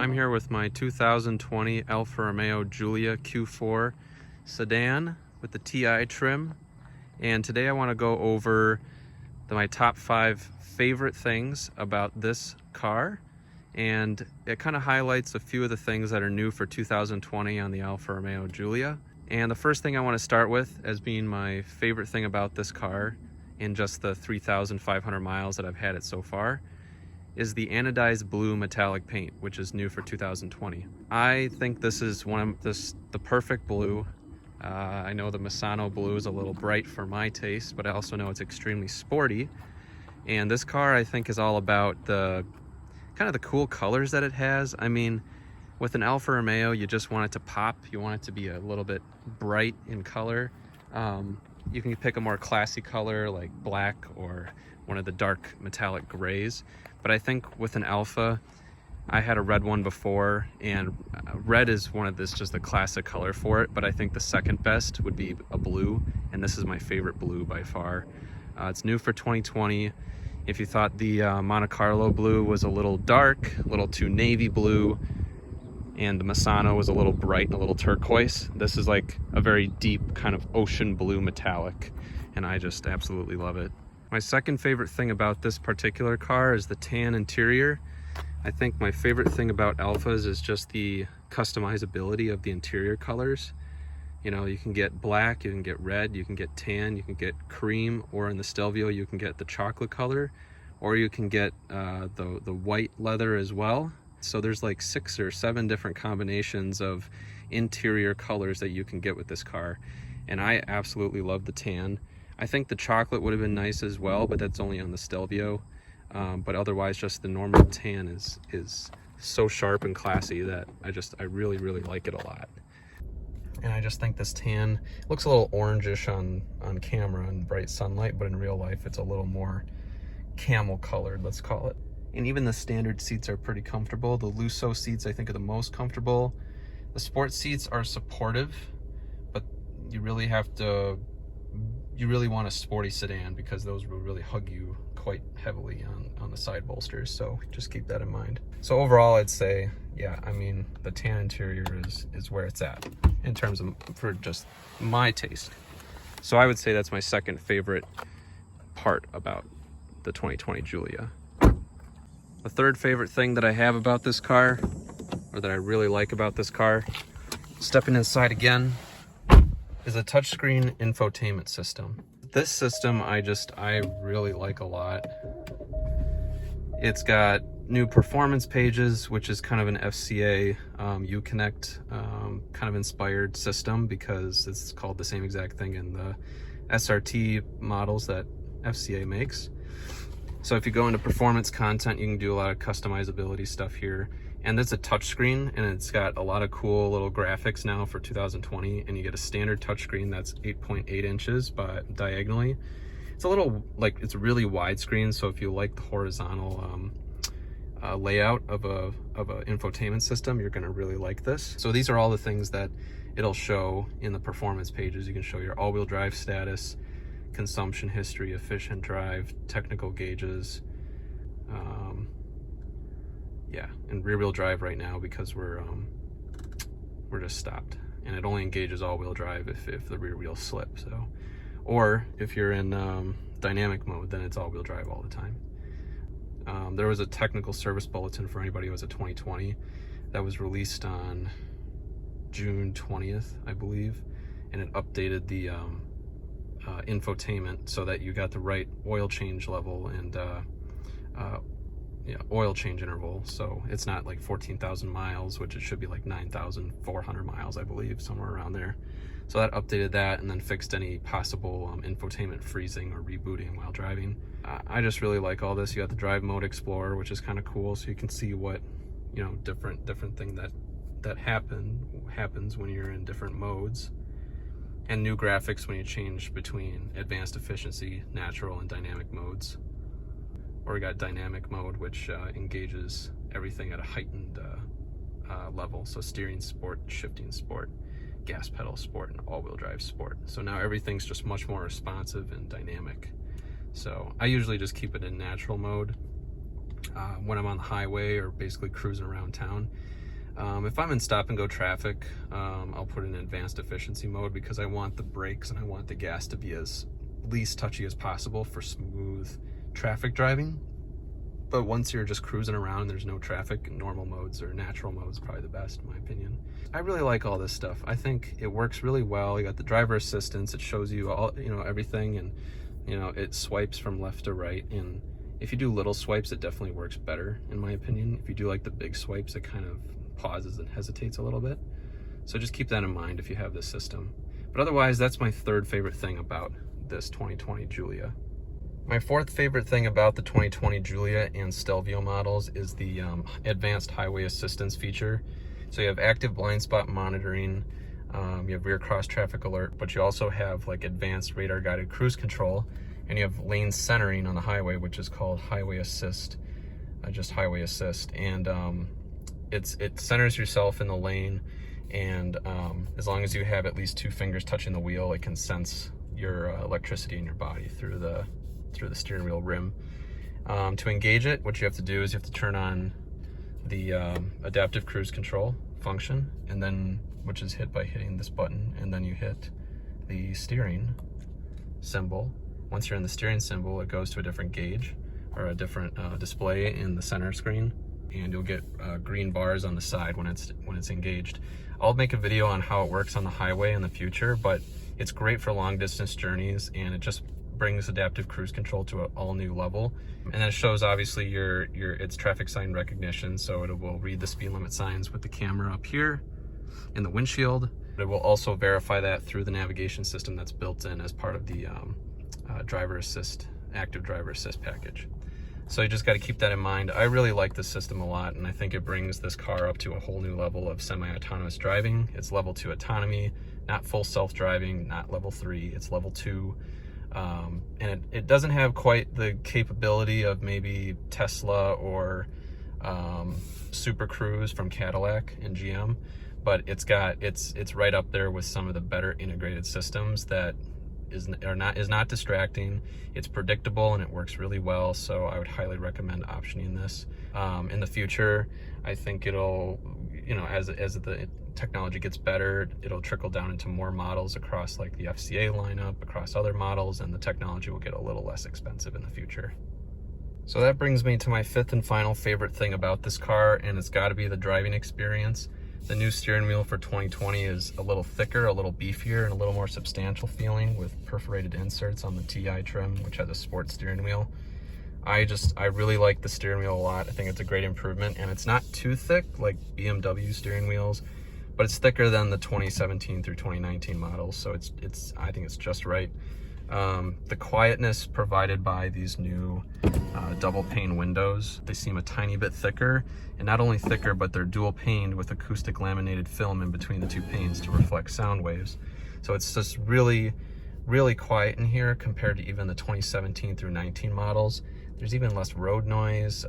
I'm here with my 2020 Alfa Romeo Giulia Q4 sedan with the TI trim, and today I want to go over my top 5 favorite things about this car, and it kind of highlights a few of the things that are new for 2020 on the Alfa Romeo Giulia. And the first thing I want to start with as being my favorite thing about this car in just the 3,500 miles that I've had it so far is the anodized blue metallic paint, which is new for 2020. I think this is the perfect blue. I know the Misano blue is a little bright for my taste, but I also know it's extremely sporty. And this car, I think, is all about the kind of the cool colors that it has. I mean, with an Alfa Romeo, you just want it to pop. You want it to be a little bit bright in color. You can pick a more classy color like black or one of the dark metallic grays. But I think with an Alfa, I had a red one before, and red is just a classic color for it, but I think the second best would be a blue, and this is my favorite blue by far. It's new for 2020. If you thought the Monte Carlo blue was a little dark, a little too navy blue, and the Misano was a little bright and a little turquoise, this is like a very deep kind of ocean blue metallic, and I just absolutely love it. My second favorite thing about this particular car is the tan interior. I think my favorite thing about Alfas is just the customizability of the interior colors. You know, you can get black, you can get red, you can get tan, you can get cream, or in the Stelvio you can get the chocolate color, or you can get the white leather as well. So there's like 6 or 7 different combinations of interior colors that you can get with this car, and I absolutely love the tan. I think the chocolate would have been nice as well, but that's only on the Stelvio. But otherwise, just the normal tan is so sharp and classy that I really like it a lot. And I just think this tan looks a little orangish on camera in bright sunlight, but in real life it's a little more camel colored, let's call it. And even the standard seats are pretty comfortable. The Lusso seats I think are the most comfortable. The sport seats are supportive, but you really want a sporty sedan because those will really hug you quite heavily on the side bolsters, so just keep that in mind. So overall, I'd say, yeah, I mean, the tan interior is where it's at in terms of, for just my taste. So I would say that's my second favorite part about the 2020 Giulia. The third favorite thing that I have about this car, or that I really like about this car, stepping inside again, is a touchscreen infotainment system. This system I really like a lot. It's got new performance pages, which is kind of an FCA Uconnect kind of inspired system, because it's called the same exact thing in the SRT models that FCA makes. So if you go into performance content, you can do a lot of customizability stuff here. And it's a touchscreen, and it's got a lot of cool little graphics now for 2020, and you get a standard touchscreen that's 8.8 inches by diagonally. It's a little, like, it's really widescreen, so if you like the horizontal layout of a infotainment system, you're gonna really like this. So these are all the things that it'll show in the performance pages. You can show your all-wheel drive status, consumption history, efficient drive, technical gauges, yeah, and rear-wheel drive right now because we're just stopped, and it only engages all-wheel drive if the rear wheels slip. So, or if you're in dynamic mode, then it's all-wheel drive all the time. There was a technical service bulletin for anybody who has a 2020 that was released on June 20th, I believe, and it updated the infotainment so that you got the right oil change level and oil change interval. So it's not like 14,000 miles, which it should be like 9,400 miles, I believe, somewhere around there. So that updated that and then fixed any possible infotainment freezing or rebooting while driving. I just really like all this. You got the drive mode explorer, which is kind of cool, so you can see what, you know, different thing that happens when you're in different modes, and new graphics when you change between advanced efficiency, natural, and dynamic modes. Or we got dynamic mode, which engages everything at a heightened level. So steering sport, shifting sport, gas pedal sport, and all-wheel drive sport. So now everything's just much more responsive and dynamic. So I usually just keep it in natural mode when I'm on the highway or basically cruising around town. If I'm in stop and go traffic, I'll put it in advanced efficiency mode because I want the brakes and I want the gas to be as least touchy as possible for smooth traffic driving. But once you're just cruising around and there's no traffic, normal modes or natural modes probably the best in my opinion. I really like all this stuff. I think it works really well. You got the driver assistance. It shows you all, everything, and it swipes from left to right. And if you do little swipes, it definitely works better in my opinion. If you do like the big swipes, it kind of pauses and hesitates a little bit. So just keep that in mind if you have this system. But otherwise, that's my third favorite thing about this 2020 Giulia. My fourth favorite thing about the 2020 Giulia and Stelvio models is the advanced highway assistance feature. So you have active blind spot monitoring, you have rear cross traffic alert, but you also have like advanced radar guided cruise control, and you have lane centering on the highway, which is called highway assist, just highway assist. And it centers yourself in the lane, and as long as you have at least 2 fingers touching the wheel, it can sense your electricity in your body through the steering wheel rim. To engage it, what you have to do is you have to turn on the adaptive cruise control function, and then which is hit by hitting this button, and then you hit the steering symbol. Once you're in the steering symbol, it goes to a different gauge or a different display in the center screen, and you'll get green bars on the side when it's engaged. I'll make a video on how it works on the highway in the future, but it's great for long distance journeys, and it just brings adaptive cruise control to an all new level. And then it shows obviously its traffic sign recognition, so it will read the speed limit signs with the camera up here in the windshield. It will also verify that through the navigation system that's built in as part of the active driver assist package. So you just got to keep that in mind. I really like this system a lot, and I think it brings this car up to a whole new level of semi-autonomous driving. It's level 2 autonomy, not full self-driving, not level 3, it's level 2. And it doesn't have quite the capability of maybe Tesla or Super Cruise from Cadillac and GM, but it's right up there with some of the better integrated systems that is not distracting. It's predictable and it works really well, so I would highly recommend optioning this. In the future, I think it'll, as the technology gets better, it'll trickle down into more models across like the FCA lineup, across other models, and the technology will get a little less expensive in the future. So that brings me to my fifth and final favorite thing about this car, and it's got to be the driving experience. The new steering wheel for 2020 is a little thicker, a little beefier, and a little more substantial feeling with perforated inserts on the TI trim, which has a sports steering wheel. I really like the steering wheel a lot. I think it's a great improvement, and it's not too thick like BMW steering wheels, but it's thicker than the 2017 through 2019 models, so I think it's just right. The quietness provided by these new double pane windows, they seem a tiny bit thicker, and not only thicker, but they're dual paned with acoustic laminated film in between the 2 panes to reflect sound waves. So it's just really, really quiet in here compared to even the 2017 through 19 models. There's even less road noise,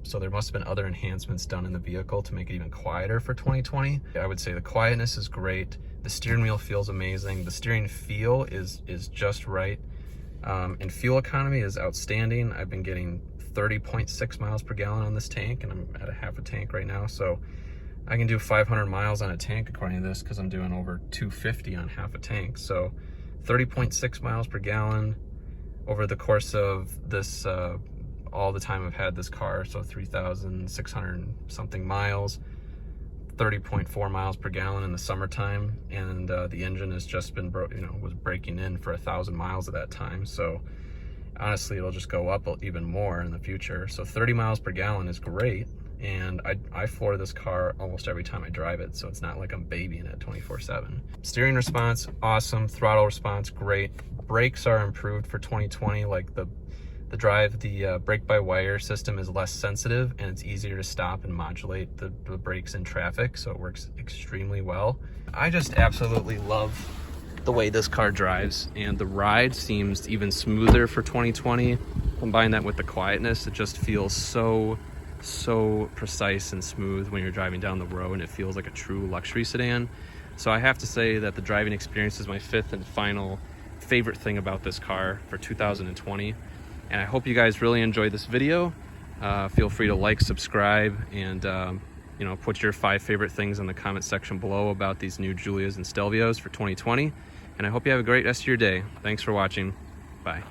so there must have been other enhancements done in the vehicle to make it even quieter for 2020. I would say the quietness is great. The steering wheel feels amazing. The steering feel is just right. And fuel economy is outstanding. I've been getting 30.6 miles per gallon on this tank, and I'm at a half a tank right now. So I can do 500 miles on a tank according to this, because I'm doing over 250 on half a tank. So 30.6 miles per gallon over the course of this, all the time I've had this car. So 3,600 something miles. 30.4 miles per gallon in the summertime, and the engine has just been was breaking in for 1,000 miles at that time. So honestly, it'll just go up even more in the future. So 30 miles per gallon is great, and I floor this car almost every time I drive it, so it's not like I'm babying it 24/7. Steering response, awesome. Throttle response, great. Brakes are improved for 2020, like the brake-by-wire system is less sensitive, and it's easier to stop and modulate the brakes in traffic, so it works extremely well. I just absolutely love the way this car drives, and the ride seems even smoother for 2020. Combine that with the quietness, it just feels so precise and smooth when you're driving down the road, and it feels like a true luxury sedan. So I have to say that the driving experience is my fifth and final favorite thing about this car for 2020. And I hope you guys really enjoyed this video. Feel free to like, subscribe, and put your 5 favorite things in the comment section below about these new Giulias and Stelvios for 2020. And I hope you have a great rest of your day. Thanks for watching. Bye.